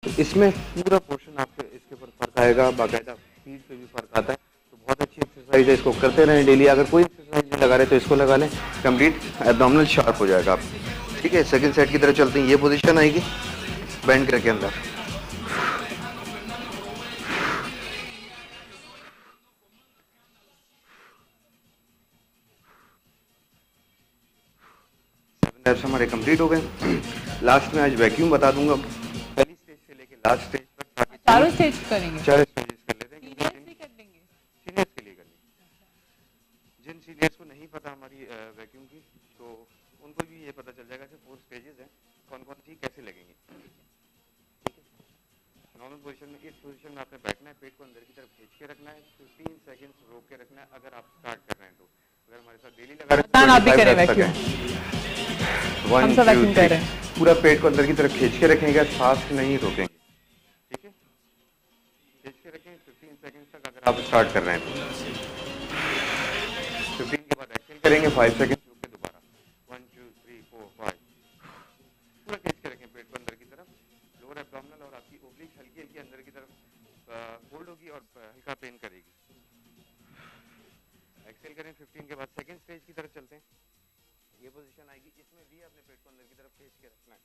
तो इसमें पूरा पोर्शन आपके इसके ऊपर फर्क आएगा, बाकायदा फीड पे भी फर्क आता है। तो बहुत अच्छी एक्सरसाइज है, इसको करते रहें डेली। अगर कोई एक्सरसाइज नहीं लगा रहे तो इसको लगा लें, कंप्लीट एब्डोमिनल शार्प हो जाएगा आप। ठीक है, सेकंड सेट की तरफ चलते हैं। ये पोजीशन आएगी बैंड करके अंदर, स्टेप्स हमारे कंप्लीट हो गए। लास्ट में आज वैक्यूम बता दूंगा, पहली स्टेज से लेके लास्ट स्टेज तक। चारों स्टेज करेंगे, चार स्टेजेस कर लेते हैं, सीनियर्स भी कर देंगे, सीनियर्स के लिए करनी। जिन सीनियर्स को नहीं पता हमारी वैक्यूम की, तो उनको भी ये पता चल जाएगा कि 4 स्टेजेस हैं, कौन कौन सी कैसे लगेंगी। ठीक है, नॉर्मल पोजीशन में, इस पोजीशन में आपने बैठना है, पेट को अंदर की तरफ खींच के रखना है, 15 सेकंड्स रोक के रखना है। अगर आप स्टार्ट कर रहे हैं तो, अगर हमारे साथ डेली लगा रहे हैं, आप भी करें वैक्यूम, हम सब वैक्यूम कर रहे हैं। पूरा पेट को अंदर की तरफ खींच के रखेंगे, फास्ट नहीं रोकेंगे। ठीक है, खींच के रखें 15 सेकंड्स तक। अगर आप स्टार्ट कर रहे हैं तो 15 के बाद एक्सेल करेंगे, 5 सेकंड रुक के दोबारा 1 2 3 4 5। पूरा खींच के रखें पेट को अंदर की तरफ, लोअर एब्डोमिनल और आपकी ओब्लिक हल्की हल्की अंदर की तरफ होल्ड होगी और हल्का पेन करेगी। एक्सेल करें 15 के बाद सेकंड स्टेज की तरफ चलते हैं। ये पोजीशन आएगी, इसमें भी आपने पेट को अंदर की तरफ खींच के रखना है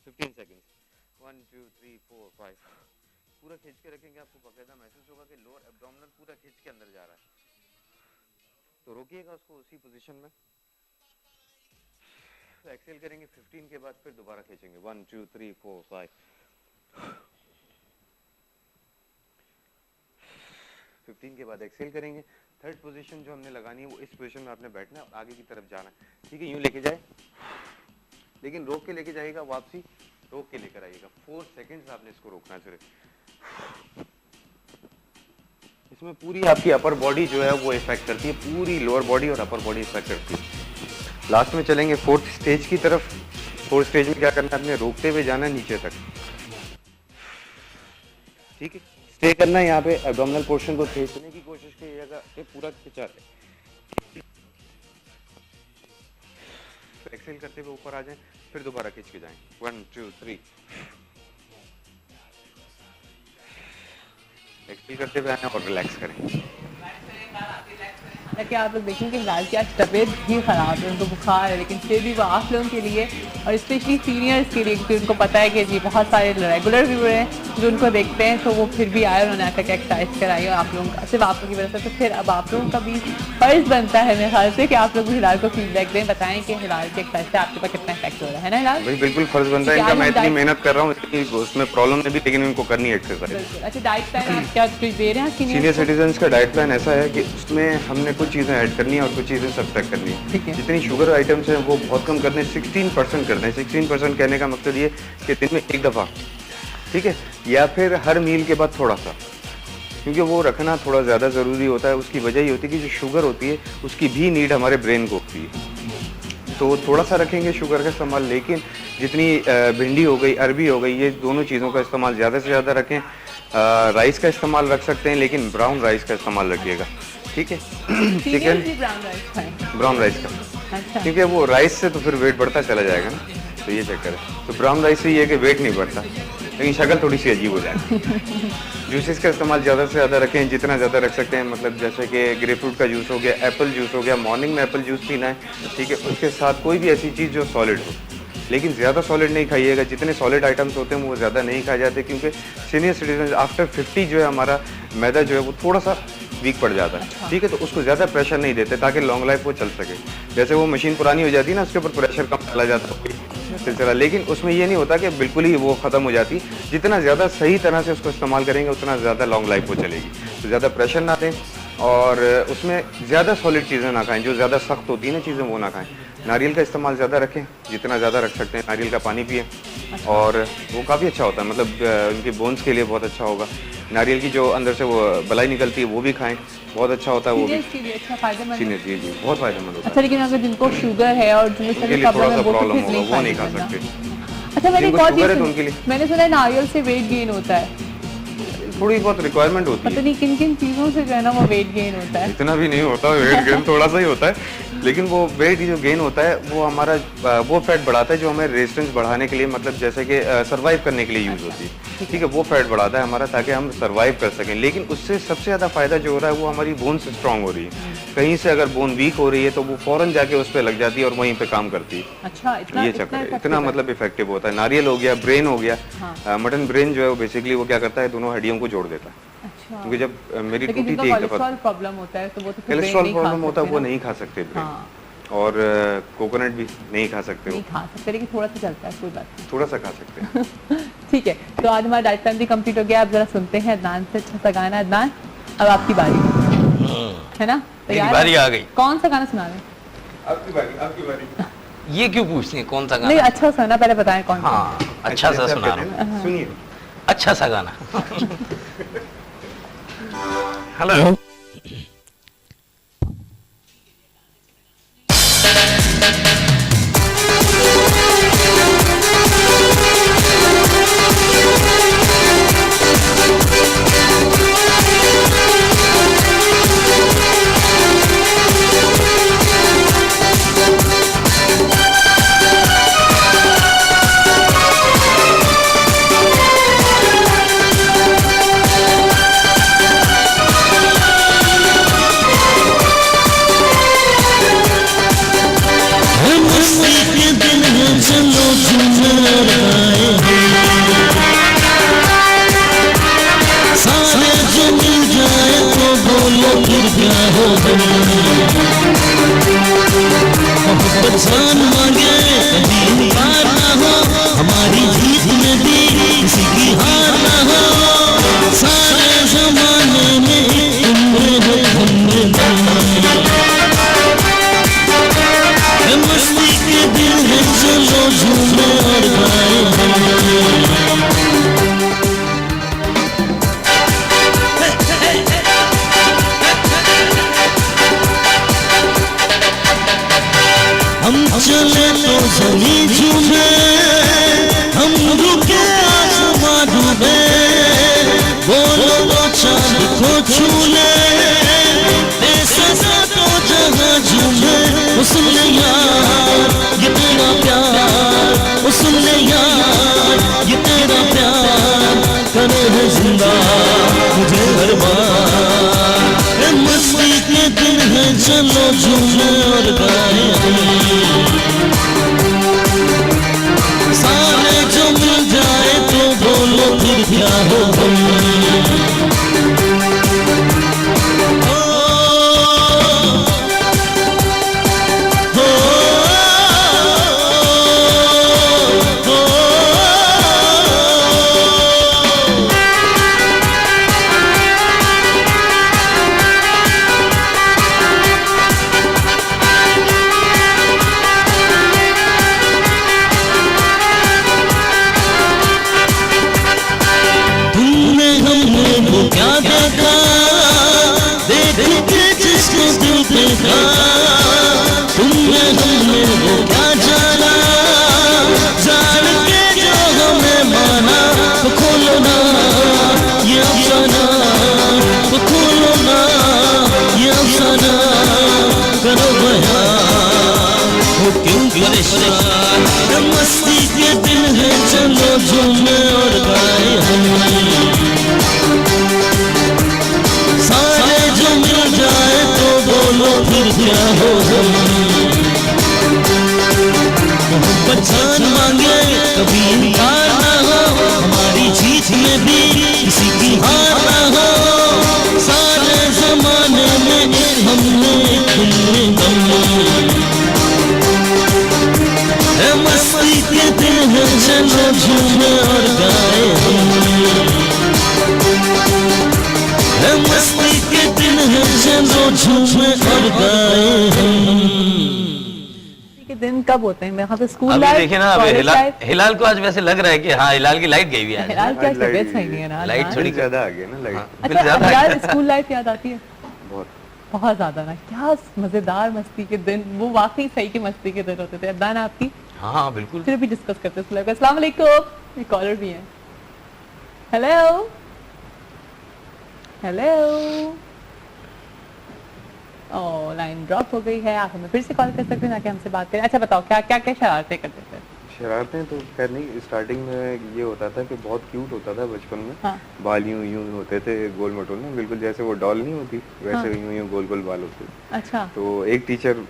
15 सेकंड्स, 1 2 3 4 5। पूरा खींच के रखेंगे, आपको बाकायदा महसूस होगा कि लोअर एब्डोमिनल पूरा खींच के अंदर जा रहा है। तो रोकिएगा उसको उसी पोजीशन में। एक्सेल करेंगे 15 के बाद, फिर दोबारा खींचेंगे 1 2 3 4 5। 15 के बाद एक्सेल करेंगे। थर्ड पोजीशन जो हमने लगानी है वो इस पोजीशन में आपने बैठना है और आगे की तरफ जाना है। ठीक है, यूं लेके जाए, लेकिन रोक के लेके जाइएगा, वापसी रोक के लेकर आइएगा। 4 सेकंड्स आपने इसको रोकना है सिर्फ। इसमें पूरी आपकी अपर बॉडी जो है वो इफेक्ट करती है, पूरी लोअर बॉडी और अपर बॉडी इफेक्ट करती है। लास्ट में चलेंगे 4th स्टेज की तरफ। 4th स्टेज में क्या करना है, आपने रोकते हुए जाना है नीचे तक। ठीक है, स्टे करना है यहाँ पे, एब्डोमिनल पोर्शन को खींचने की कोशिश कीजिएगा, ये पूरा खिंचा है। एक्सेल करते हुए ऊपर आ जाएं, फिर दोबारा खींच के जाएं 1 2 3। एक्सेल करते हुए आए और रिलैक्स करें। ताकि आप लोग देखें कि हिलाल की आज तबीयत भी ख़राब है, उनको बुखार है, लेकिन फिर भी वो आप लोगों के लिए और स्पेशली सीनियर्स के लिए, क्योंकि उनको पता है कि जी बहुत सारे रेगुलर व्यूअर हैं जो उनको देखते हैं, तो वो फिर भी आए, उन्होंने आकर एक्सरसाइज कराई और आप लोगों का, सिर्फ आप लोगों की वजह से। तो फिर अब आप लोगों का भी फ़र्ज़ बनता है मेरे ख्याल से कि आप लोग हिलाल को फीडबैक दें, बताएं कि हिलाल के एक्सरसाइज से आपके पास कितना इफेक्ट हो रहा है ना हिलाल? भाई बिल्कुल फर्ज बनता है इनका, मैं इतनी मेहनत कर रहा हूँ, उसमें प्रॉब्लम है भी, लेकिन इनको करनी है एक्सरसाइज। अच्छा, डाइट प्लान आप क्या कुछ दे रहे हैं सीनियर सिटीजन का? डाइट प्लान ऐसा है कि उसमें हमने कुछ चीज़ें ऐड करनी है और कुछ चीज़ें सब्ट्रैक्ट करनी है। जितनी शुगर आइटम्स हैं वो बहुत कम करने, 16% करते हैं। 16% कहने का मकसद ये कि दिन में एक दफ़ा, ठीक है, या फिर हर मील के बाद थोड़ा सा, क्योंकि वो रखना थोड़ा ज़्यादा ज़रूरी होता है। उसकी वजह ये होती है कि जो शुगर होती है उसकी भी नीड हमारे ब्रेन को होती है, तो थोड़ा सा रखेंगे शुगर का इस्तेमाल। लेकिन जितनी भिंडी हो गई, अरबी हो गई, ये दोनों चीज़ों का इस्तेमाल ज़्यादा से ज़्यादा रखें। राइस का इस्तेमाल रख सकते हैं, लेकिन ब्राउन राइस का इस्तेमाल रखिएगा। ठीक है, चिकन ब्राउन राइस का, अच्छा। क्योंकि वो राइस से तो फिर वेट बढ़ता चला जाएगा ना, तो ये चक्कर है। तो ब्राउन राइस से ये है कि वेट नहीं बढ़ता, लेकिन शक्ल थोड़ी सी अजीब हो जाएगी। जूसेस का इस्तेमाल ज़्यादा से ज़्यादा रखें, जितना ज़्यादा रख सकते हैं। मतलब जैसे कि ग्रेप फ्रूट का जूस हो गया, एप्पल जूस हो गया, मॉर्निंग में एप्पल जूस पीना है, ठीक है। उसके साथ कोई भी ऐसी चीज़ जो सॉलिड हो, लेकिन ज़्यादा सॉलिड नहीं खाइएगा। जितने सॉलिड आइटम्स होते हैं वो ज़्यादा नहीं खाए जाते, क्योंकि सीनियर सिटीजन आफ्टर 50 जो है हमारा मैदा जो है वो थोड़ा सा वीक पड़ जाता है, ठीक है। तो उसको ज़्यादा प्रेशर नहीं देते ताकि लॉन्ग लाइफ वो चल सके। जैसे वो मशीन पुरानी हो जाती है ना, उसके ऊपर प्रेशर कम चला जाता है सिलसिला, लेकिन उसमें ये नहीं होता कि बिल्कुल ही वो ख़त्म हो जाती। जितना ज़्यादा सही तरह से उसको इस्तेमाल करेंगे उतना ज़्यादा लॉन्ग लाइफ वो चलेगी। तो ज़्यादा प्रेशर ना दें और उसमें ज़्यादा सॉलिड चीज़ें ना खाएं, जो ज़्यादा सख्त होती है ना चीज़ें वो ना खाएं। नारियल का इस्तेमाल ज़्यादा रखें, जितना ज़्यादा रख सकते हैं। नारियल का पानी पिएं, और वो काफ़ी अच्छा होता है, मतलब उनके बोन्स के लिए बहुत अच्छा होगा। नारियल की जो अंदर से वो बलाई निकलती है वो भी खाएं, बहुत अच्छा होता है वो भी। सीनियर जी जी बहुत फायदेमंद होता है। अच्छा, लेकिन अगर जिनको शुगर है और उनके लिए थोड़ा सा प्रॉब्लम होगा, वो नहीं खा सकते। अच्छा, मैंने एक और चीज़ मैंने सुना है नारियल से वेट गेन होता है, थोड़ी बहुत रिक्वायरमेंट होती है। पता नहीं किन किन चीज़ों से जो है ना वो वेट गेन होता है। इतना भी नहीं होता वेट गेन, थोड़ा सा ही होता है, लेकिन वो वेट जो गेन होता है वो हमारा वो फैट बढ़ाता है जो हमें रेजिस्टेंस बढ़ाने के लिए, मतलब जैसे कि सरवाइव करने के लिए यूज होती है, ठीक है। वो फैट बढ़ाता है हमारा ताकि हम सरवाइव कर सकें। लेकिन उससे सबसे ज़्यादा फायदा जो हो रहा है वो हमारी बोन से स्ट्रांग हो रही है। कहीं से अगर बोन वीक हो रही है तो वो फौरन जाके उस पर लग जाती है और वहीं पे काम करती है। अच्छा, ये चक्कर है, इतना मतलब इफेक्टिव होता है। नारियल हो गया, ब्रेन हो गया, मटन ब्रेन जो है वो बेसिकली वो क्या करता है, दोनों हड्डियों को जोड़ देता है। अच्छा, क्योंकि जब मेरी टूटी थी एक दफा, कोलेस्ट्रॉल प्रॉब्लम होता है तो वो तो कोलेस्ट्रॉल प्रॉब्लम होता है वो नहीं खा सकते ब्रेन। हाँ। और कोकोनट भी नहीं खा सकते हो, नहीं खा सकते, लेकिन थोड़ा सा चलता है, कोई बात नहीं, थोड़ा सा खा सकते हैं। ठीक है। तो आज हमारा डाइट प्लान भी कंप्लीट हो गया। अब जरा सुनते हैं अदनान से अच्छा सा गाना। अदनान, अब आपकी बारी है ना? मेरी बारी आ गई। कौन सा गाना सुना रहे हैं? आपकी बारी, आपकी बारी। ये क्यों पूछती है कौन सा गाना? नहीं, अच्छा सा ना, पहले बताएं कौन सा। हाँ, अच्छा सा सुना रहा हूँ। सुनिए, अच्छा सा गाना। हेलो, जान मांगे कभी इनकार ना हो, हमारी जीत में भी किसी की हार ना हो। सारे जमाने में उम्र हो उम्र मस्ती के दिल है, चलो झूमे और गाए। हम चले तो जमीन झूमे, हम रुके आसमां डूबे, बोलो तो चांद को छू ले, सजा तो जगह झूमे। सुन ले यार ये तेरा प्यार, सुन ले यार ये तेरा प्यार, करे है जिंदा मुझे हर बार। मस्ती के दिन है, चलो झूमे और गाए। सारे जो मिल जाए तो बोलो फिर क्या हो। क्या देखा देख के जिसको दिल देखा, तुमने हमने वो क्या जाना, जान के जो हमें माना। तो खोलो ना ये अफसाना, तो खोलो ना ये अफसाना, करो बयान हो क्यों परेशान। मस्ती के दिन है, चलो झूमे और गाए हम। सारे जो मिल जाए तो बोलो फिर क्या हो। मोहब्बत जान मांगे कभी इनकार ना हो, हमारी जीत में भी किसी की हार ना हो। सारे जमाने में हमने खुले मस्ती के दिन है, चलो झूमे और गाए हम। मस्ती के दिन है, चलो झूमे और गाए हम। के दिन कब होते हैं? मेरे ख्याल से स्कूल अभी लाइफ, देखिए ना, हिलाल को आज वैसे लग रहा है कि हाँ हिलाल की लाइट गई हुई है। हिलाल क्या तबीयत सही नहीं है ना? लाइट थोड़ी ज्यादा आ गया ना लाइट। अच्छा यार, स्कूल लाइफ याद आती है बहुत बहुत ज्यादा ना। क्या मजेदार मस्ती के दिन, वो वाकई सही की मस्ती के दिन होते थे। अदनान आपकी? हाँ बिल्कुल। फिर भी डिस्कस करते हैं। अस्सलाम वालेकुम, एक कॉलर भी है। हेलो हेलो ओ लाइन ड्रॉप हो गई है, आप हमें फिर से कॉल कर सकते हैं ताकि हमसे बात करें। अच्छा बताओ क्या क्या क्या शरारतें करते थे? शरारतें तो खैर नहीं, स्टार्टिंग में ये होता था कि बहुत क्यूट होता था बचपन में। हाँ। बाल यूं यूं होते थे गोल मटोल ना, बिल्कुल जैसे वो डॉल नहीं होती वैसे हाँ। यूं यूं गोल गोल बाल होते थे। अच्छा तो एक टीचर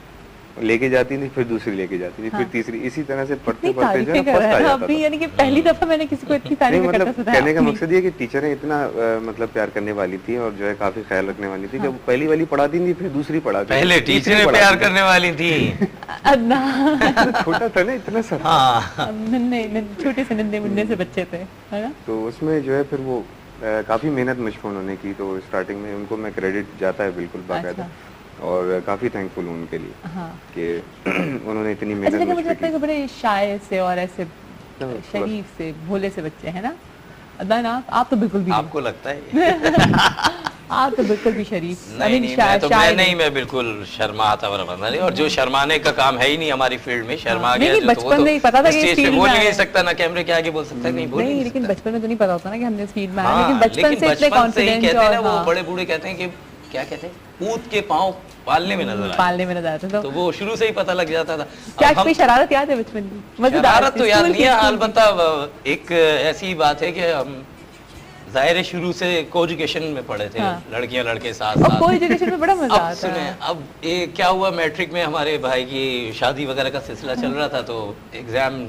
लेके जाती थी, फिर दूसरी लेके जाती थी, हाँ। फिर तीसरी, इसी तरह से पढ़ते इतनी पढ़ते जो तारीफें है कर फर्स्ट रहा आ है जाता अभी, था। यानी कि पहली दफा मैंने किसी को इतनी नहीं तारीफें मतलब करता सुना कहने का अपनी। मकसद ये कि टीचरें इतना मतलब प्यार करने वाली थी और जो है काफी ख्याल रखने वाली थी। जब पहली वाली पढ़ाती थी फिर दूसरी पढ़ाती थी, पहले तीसरी टीचरें पढ़ाती प्यार थी। करने वाली थी। अदनान छोटा था ना इतना सा। हाँ नन्हे छोटे से नन्हे मुन्ने से बच्चे थे, है ना? तो उसमें जो है फिर वो काफी मेहनत मुझ पर उन्होंने की, तो स्टार्टिंग में उनको मैं क्रेडिट जाता है बिल्कुल बाकायदा। और काफी थैंकफुल हूँ उनके लिए हाँ। कि उन्होंने इतनी अच्छा मेहनत लेकिन मुझ मुझे पे लगता है कि की। बड़े शाय से और ऐसे हाँ, शरीफ से भोले से बच्चे हैं ना अदनान? आप तो बिल्कुल भी नहीं। आपको लगता है? आप तो बिल्कुल भी शरीफ नहीं नहीं, मैं बिल्कुल शर्माता वरमाता नहीं, और जो शर्माने का काम है ही नहीं हमारी फील्ड में, शर्मा नहीं, गया नहीं, जो, तो बचपन वो तो में ही पता था कि स्टेज इस पे फील्ड बोल में ही नहीं आए। सकता, ना कैमरे के आगे बोल सकता है, नहीं बोल ही नहीं, नहीं लेकिन सकता। बचपन में तो नहीं पता होता ना कि हमने इस फील्ड में आए, हाँ, लेकिन बचपन से इतने बचपन से ही कॉन्फिडेंट कहते हैं ना, वो और बड़े बूढ़े कहते हैं कि क्या कहते हैं, ऊँट के पाँव पालने में नजर आए। पालने में नजर आते तो वो शुरू से ही पता लग जाता था। क्या अब हम कोई शरारत याद है बचपन की? मजेदार शरारत सी, तो याद स्कूल नहीं की, है, स्कूल की। अलबत्ता एक ऐसी बात है कि हम जाहिर है शुरू से कोएजुकेशन में पढ़े थे, हाँ। लड़कियां लड़के साथ और साथ। कोई एजुकेशन में बड़ा मजा अब आता सुने, है। अब ये क्या हुआ, मैट्रिक में हमारे भाई की शादी वगैरह का सिलसिला चल रहा था, तो एग्जाम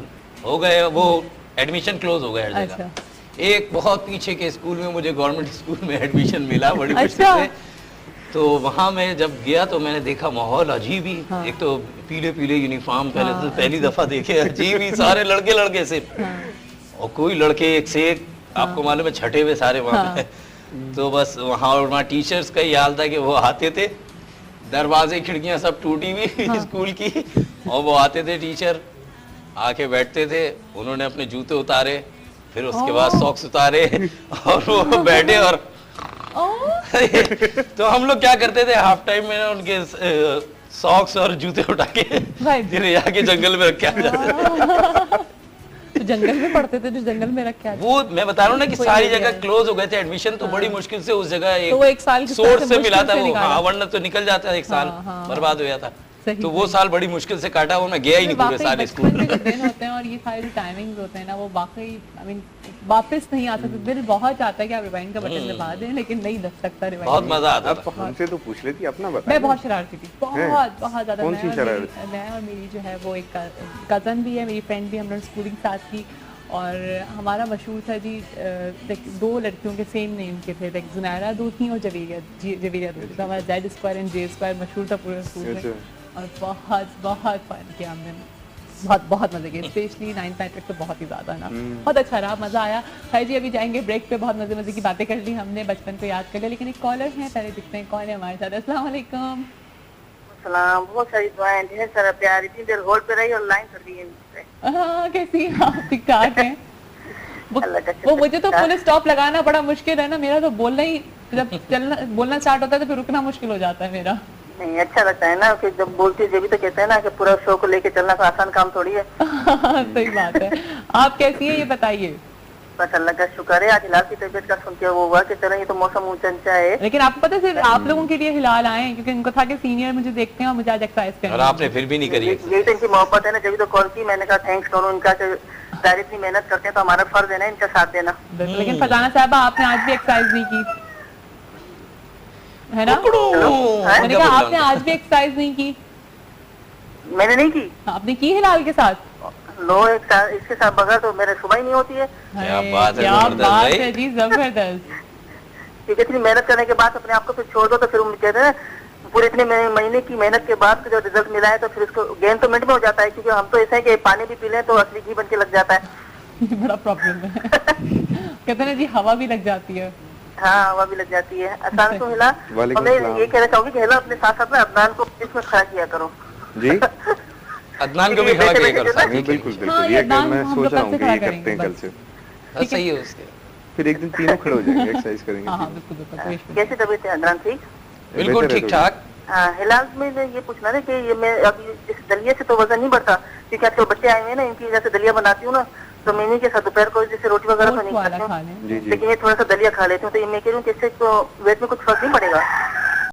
हो गए, वो एडमिशन क्लोज हो गया हर जगह। अच्छा। एक बहुत पीछे के स्कूल में मुझे गवर्नमेंट स्कूल में एडमिशन मिला बड़ी मुश्किल अच्छा। से। तो वहाँ मैं जब गया तो मैंने देखा माहौल अजीब ही, हाँ। एक तो पीले पीले यूनिफॉर्म पहले हाँ, तो पहली दफा देखे, अजीब ही सारे लड़के लड़के से, और कोई लड़के एक से एक, आपको मालूम है छठे हुए सारे वहाँ पे। तो बस वहाँ टीचर्स का ही हाल था कि वो आते थे, दरवाजे खिड़कियां सब टूटी हुई स्कूल की, और वो आते थे टीचर, आके बैठते थे, उन्होंने अपने जूते उतारे, फिर उसके बाद सॉक्स उतारे और वो बैठे, और तो हम लोग क्या करते थे हाफ टाइम में ना, उनके सॉक्स और जूते उठा के जिन्हें जाके जंगल में रख के आ जाते। तो जंगल में पढ़ते थे, जो जंगल में रख के आते। वो मैं बता रहा हूँ ना कि कोई सारी idea जगह है। क्लोज हो गए थे, एडमिशन तो बड़ी मुश्किल से उस जगह तो वो एक साल एक किस तरह सोर्स से से मिला मुश्किल था से वो, निकाला। हाँ, वरना तो निकल जाता एक साल हाँ, बर्बाद हो जाता। सही, तो वो साल बड़ी मुश्किल से काटा, वो मैं गया ही नहीं पूरे वाकई साल बचपन स्कूल। के जो दिन होते हैं और ये सारे जो टाइमिंग्स होते हैं ना, वो वाकई आई मीन वापस नहीं आ सकते। दिल बहुत चाहता है कि आप रिवाइंड का बटन दबा दें, लेकिन नहीं दब सकता रिवाइंड। बहुत मजा आता अब था। हमसे तो पूछ लेती, अपना बता। मैं बहुत शरारती थी, बहुत बहुत ज्यादा। कौन सी शरारत? मैं और मेरी जो है वो एक कज़न भी है, मेरी फ्रेंड भी, हम लोग स्कूलिंग साथ की। और हमारा मशहूर था जी, दो लड़कियों के सेम नेम के थे, लाइक जुनैरा दो थी और जवेरिया दो थी। तो हमारा Z² एंड J² मशहूर था पूरे स्कूल में। अच्छा। और बहुत बहुत फन किया हमने, बहुत बहुत मजे किए, स्पेशली 9th तक तो बहुत ही ज्यादा ना, बहुत अच्छा रहा, मजा आया। खैर जी, अभी जाएंगे ब्रेक पे, बहुत मजे मजे की बातें कर ली हमने, बचपन को याद कर लिया। लेकिन एक कॉलर है, पहले देखते हैं कौन है हमारे साथ। अस्सलाम वालेकुम। सलाम, बहुत सारी दुआएं, ढेर सारा प्यार, इतनी देर होल्ड पे रही और लाइन कर दी है। हाँ, कैसी हैं आप? ठीक ठाक हैं? अल्लाह का वो शुक्र। मुझे तो फुल स्टॉप लगाना बड़ा मुश्किल है ना, मेरा तो बोलना ही, जब चलना बोलना स्टार्ट होता है तो फिर रुकना मुश्किल हो जाता है मेरा। नहीं, अच्छा लगता है ना कि जब बोलती है, जब भी तो कहते हैं ना कि पूरा शो को लेके चलना तो आसान काम थोड़ी है। सही बात है। आप कैसी है ये बताइए? बस अल्लाह का शुक्र है। आज हिलाल की तबीयत का सुन के वो हुआ कि चलो ये तो मौसम ऊंचा है। लेकिन आपको पता है सिर्फ आप लोगों के लिए हिलाल आए हैं, क्योंकि उनको था कि सीनियर मुझे देखते हैं और मुझे आज एक्सरसाइज करनी और है। आपने फिर भी नहीं करी। यही तो इनकी मोहब्बत है ना, जब भी तो कॉल की, मैंने कहा थैंक्स करूँ इनका कि सारी इतनी मेहनत करते हैं तो हमारा फर्ज है ना इनका साथ देना। बिल्कुल। लेकिन फजाना साहबा, आपने आज भी एक्सरसाइज नहीं की है ना? मैंने कहा आपने आज भी एक्सरसाइज नहीं की। मैंने नहीं की। आपने की हिलाल के साथ? लो, एक साथ इसके साथ बगैर तो मेरे सुबह ही नहीं होती है। क्या बात है, क्या जबरदस्त बात भाई। है जी, जबरदस्त। क्योंकि इतनी मेहनत करने के बाद अपने आप को फिर छोड़ दो तो फिर हम कहते हैं पूरे इतने महीने की मेहनत के बाद जो रिजल्ट मिला है तो फिर उसको गेन तो मिनट में हो जाता है। क्योंकि हम तो ऐसा है कि पानी भी पी लें तो असली घी बन के लग जाता है। ये बड़ा प्रॉब्लम है। कहते हैं ना जी, हवा भी लग जाती है। हाँ, हवा भी लग जाती है। आसान तो हिला। और वालेकुम मैं सलाम। ये कहना चाहूंगी कि हिला अपने साथ साथ ना अदनान को इसमें खड़ा किया करो। जी अदनान को भी खड़ा किया करो साथ में। बिल्कुल बिल्कुल, हाँ, ये ये कल दान मैं हम सोच लोग रहा कल हूँ से कि खड़ा ये करते हैं करेंगे कल बस। से। हाँ, सही है उसके। फिर एक दिन तीनों खड़े हो जाएंगे, एक्सरसाइज करेंगे। हाँ हाँ, बिल्कुल बिल्कुल, कोई इशू नहीं। कैसी तबीयत है अदनान? ठीक। बिल्कुल बेहतर है ठीक ठाक। हाँ, हिलाल में ये पूछना है कि ये मैं अभी इस दलिया से तो वजन नहीं बढ़ता, क्योंकि आजकल बच्चे आए हुए हैं ना, इनकी जैसे दलिया बनाती हूँ ना तो मैं के साथ दोपहर को जैसे रोटी वगैरह तो ओट्स नहीं वाला खाती खा हूँ, लें। जी जी। लेकिन ये थोड़ा सा दलिया खा लेती हूँ। तो ये मैं कह रही हूँ कि इससे तो वेट में कुछ फर्क नहीं पड़ेगा?